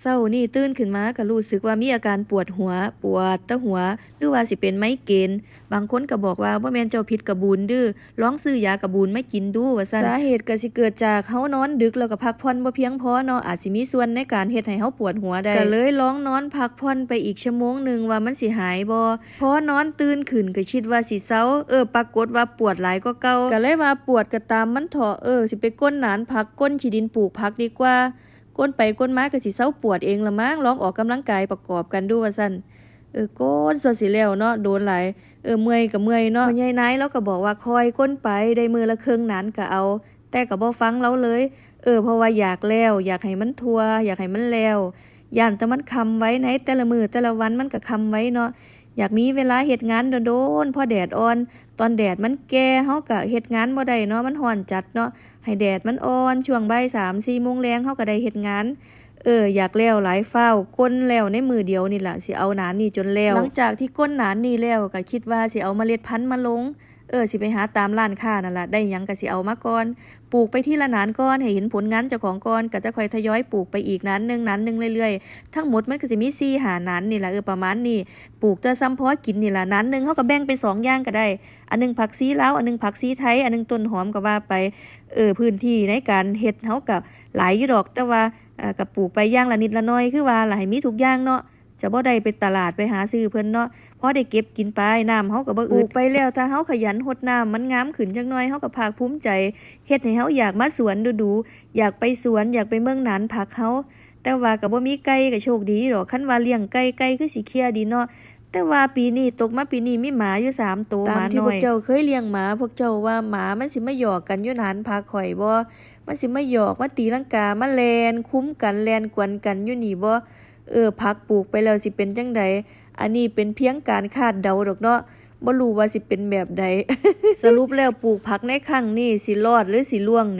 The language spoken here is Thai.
เช้านี่ตื่นขึ้นมาก็รู้สึกว่ามีอาการปวดหัวปวดแต่หัวหรือว่าสิเป็นไมเกรนบางคนก็บอกว่าบ่แม่นเจ้าพิษกระบูนเด้อลองซื้อยากระบูนมากินดูว่าซั่นสาเหตุก็สิเกิดจากเฮานอนดึกแล้วก็พักผ่อนบ่เพียงพอเนาะอาจสิมีส่วนในการเฮ็ดให้เฮาปวดหัวได้ก็เลยลองนอนพักผ่อนไปอีกชั่วโมงนึงว่ามันสิหายบ่พอนอนตื่นขึ้นก็คิดว่าสิเซาปรากฏว่าปวดหลายกว่าเก่าก็เลยว่าปวดก็ตามมันเถาะสิไปก้นหนานผักก้นขี้ดินปลูกผักดีกว่าก้นไปก้นมาก็สิเซาปวดเองละมั้งลองออกกำลังกายประกอบกันดูว่าซั่นก้นซะสิแล้วเนาะโดนหลายเมื่อยก็เมื่อยเนาะพ่อใหญ่นายเราก็บอกว่าคอยก้นไปได้มื้อละครึ่งหนานก็เอาแต่ก็บ่ฟังเราเลยเพราะว่าอยากแล้วอยากให้มันทั่วอยากให้มันแล้วย่านแต่มันคำไว้ในแต่ละมื้อแต่ละวันมันก็คำไว้เนาะอยากมีเวลาเฮ็ดงานโดนๆพอแดดอ่อนตอนแดดมันแก่เฮาก็เฮ็ดงานบ่ได้เนาะมันร้อนจัดเนาะให้แดดมันอ่อนช่วงบ่าย 3-4 โมงแลงเฮาก็ได้เฮ็ดงานอยากแล้วหลายฟ้าวก้นแล้วในมื้อเดียวนี่ล่ะสิเอาหนานนี่จนแล้วหลังจากที่ก้นหนานนี่แล้วก็คิดว่าสิเอาเมล็ดพันธุ์มาลงสิไปหาตามร้านค้านั่นล่ะได้หยังก็สิเอามาก่อนปลูกไปทีละหนานก่อนให้เห็นผลงานเจ้าของก่อนก็จะค่อยทยอยปลูกไปอีกหนานหนึงเรื่อยๆทั้งหมดมันก็สิมี4-5หนานนี่ล่ะประมาณนี้ปลูกแต่ซ้ำพอกินนี่ล่ะหนานนึงเฮาก็แบ่งเป็น2อย่างก็ได้อันนึงผักชีลาวอันนึงผักชีไทยอันนึงต้นหอมก็ว่าไปพื้นที่ในการเฮ็ดเฮาก็หลายอยู่ดอกแต่ว่าก็ปลูกไปอย่างละนิดละน้อยคือว่าล่ะให้มีทุกอย่างเนาะจะบ่ได้ไปตลาดไปหาซื้อเพิ่นเนาะพอได้เก็บกินไปน้ำเฮาก็บ่อึดปลูกไปแล้วถ้าเฮาขยันรดน้ำมันงามขึ้นจักหน่อยเฮาก็ภาคภูมิใจเฮ็ดให้เฮาอยากมาสวนดูๆอยากไปสวนอยากไปเมืองหนานผักเฮาแต่ว่าก็บ่มีไก่ก็โชคดีดอกคันว่าเลี้ยงไก่คือสิเคลียร์ดีเนาะแต่ว่าปีนี้ตกมาปีนี้มีหมาอยู่3ตัวหมาน้อยตามที่พวกเจ้าเคยเลี้ยงหมาพวกเจ้าว่าหมามันสิมาหยอกกันอยู่หนานผักข่อยบ่มันสิมาหยอกมาตีลังกามาแล่นคุ้มกันแล่นกวนกันอยู่นี่บ่ผักปลูกไปแล้วสิเป็นจังใดอันนี้เป็นเพียงการคาดเดาดอกเนาะบ่รู้ว่าสิเป็นแบบใด สรุปแล้วปลูกผักในครั้งนี้สิรอดหรือสิร่วง